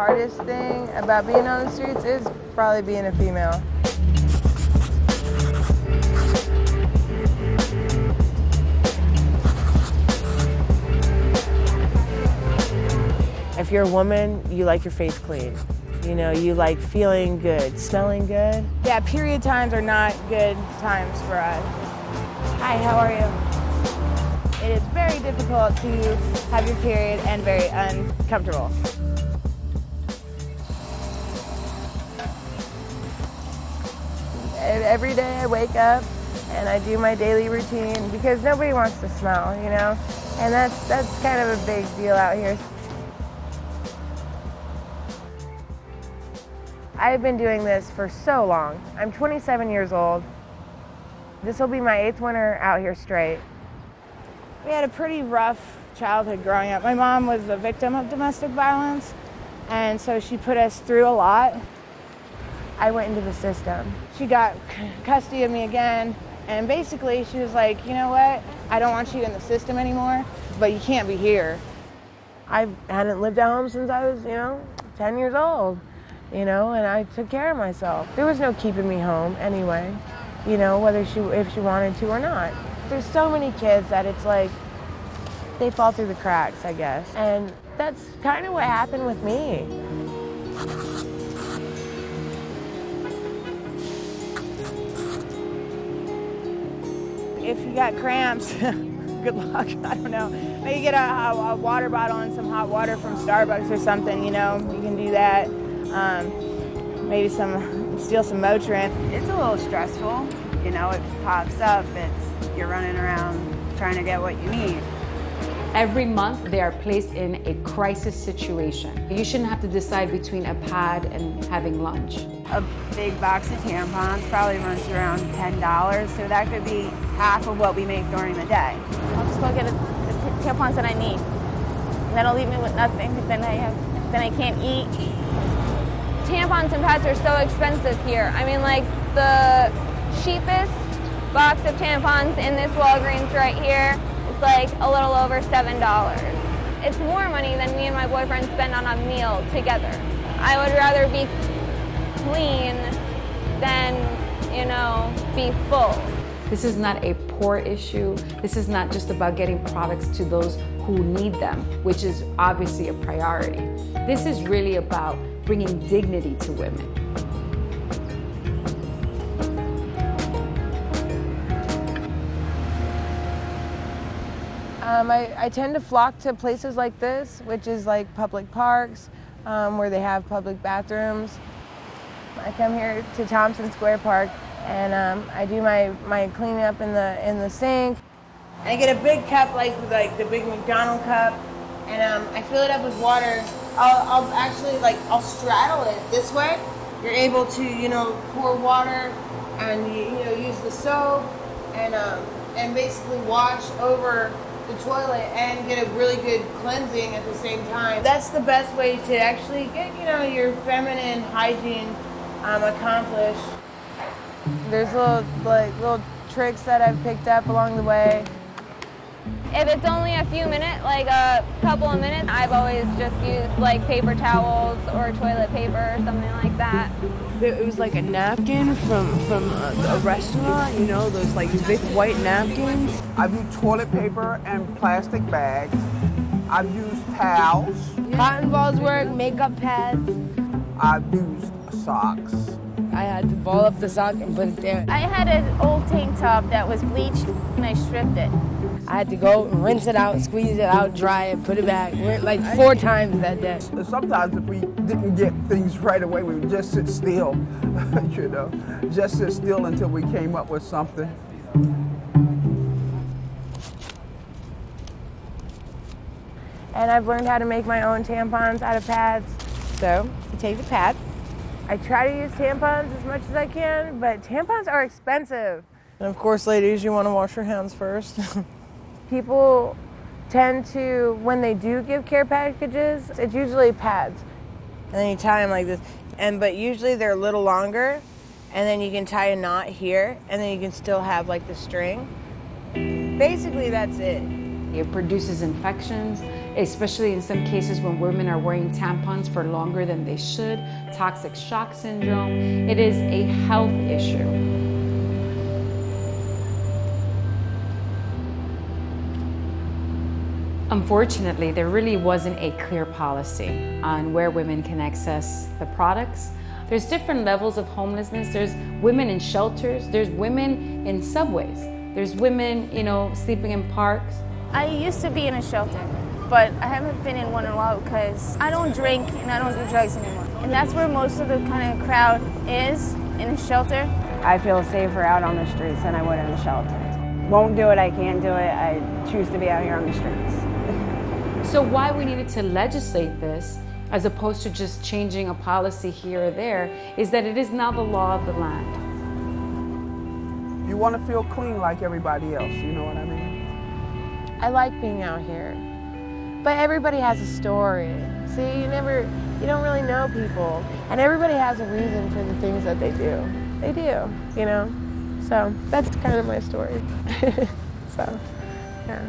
hardest thing about being on the streets is probably being a female. If you're a woman, you like your face clean. You know, you like feeling good, smelling good. Yeah, period times are not good times for us. Hi, how are you? It is very difficult to have your period and very uncomfortable. Every day I wake up and I do my daily routine because nobody wants to smell, you know? And that's kind of a big deal out here. I've been doing this for so long. I'm 27 years old. This will be my 8th winter out here straight. We had a pretty rough childhood growing up. My mom was a victim of domestic violence, and so she put us through a lot. I went into the system. She got custody of me again, and basically she was like, you know what? I don't want you in the system anymore, but you can't be here. I hadn't lived at home since I was, 10 years old. And I took care of myself. There was no keeping me home anyway, whether if she wanted to or not. There's so many kids that it's like they fall through the cracks, I guess. And that's kind of what happened with me. If you got cramps, good luck, I don't know. Maybe get a water bottle and some hot water from Starbucks or something, you can do that. Maybe steal some Motrin. It's a little stressful, it pops up, you're running around trying to get what you need. Every month they are placed in a crisis situation. You shouldn't have to decide between a pad and having lunch. A big box of tampons probably runs around $10, so that could be half of what we make during the day. I'll just go get the tampons that I need. And that'll leave me with nothing, but then I can't eat. Tampons and pads are so expensive here. I mean, like the cheapest box of tampons in this Walgreens right here is like a little over $7. It's more money than me and my boyfriend spend on a meal together. I would rather be clean than, be full. This is not a poor issue. This is not just about getting products to those who need them, which is obviously a priority. This is really about bringing dignity to women. I tend to flock to places like this, which is like public parks, where they have public bathrooms. I come here to Thompson Square Park, and I do my cleanup in the sink. I get a big cup, like the big McDonald's cup, and I fill it up with water. I'll actually I'll straddle it this way. You're able to pour water and use the soap and basically wash over the toilet and get a really good cleansing at the same time. That's the best way to actually get your feminine hygiene accomplished. There's little tricks that I've picked up along the way. If it's only a few minutes, like a couple of minutes, I've always just used paper towels or toilet paper or something like that. It was like a napkin from a restaurant, those big white napkins. I've used toilet paper and plastic bags. I've used towels. Cotton balls work, makeup pads. I've used socks. I had to ball up the sock and put it there. I had an old tank top that was bleached and I stripped it. I had to go and rinse it out, squeeze it out, dry it, put it back. Like 4 times that day. Sometimes if we didn't get things right away, we would just sit still, just sit still until we came up with something. And I've learned how to make my own tampons out of pads. So you take the pad. I try to use tampons as much as I can, but tampons are expensive. And of course, ladies, you want to wash your hands first. People tend to, when they do give care packages, it's usually pads. And then you tie them like this. But usually they're a little longer, and then you can tie a knot here, and then you can still have the string. Basically, that's it. It produces infections. especially in some cases when women are wearing tampons for longer than they should, toxic shock syndrome. It is a health issue. Unfortunately, there really wasn't a clear policy on where women can access the products. There's different levels of homelessness. There's women in shelters, there's women in subways, there's women, sleeping in parks. I used to be in a shelter, but I haven't been in one in a while because I don't drink and I don't do drugs anymore. And that's where most of the kind of crowd is, in a shelter. I feel safer out on the streets than I would in a shelter. Won't do it, I can't do it, I choose to be out here on the streets. So why we needed to legislate this, as opposed to just changing a policy here or there, is that it is now the law of the land. You want to feel clean like everybody else, you know what I mean? I like being out here, but everybody has a story. See, you don't really know people, and everybody has a reason for the things that they do. They do, So that's kind of my story. So, yeah.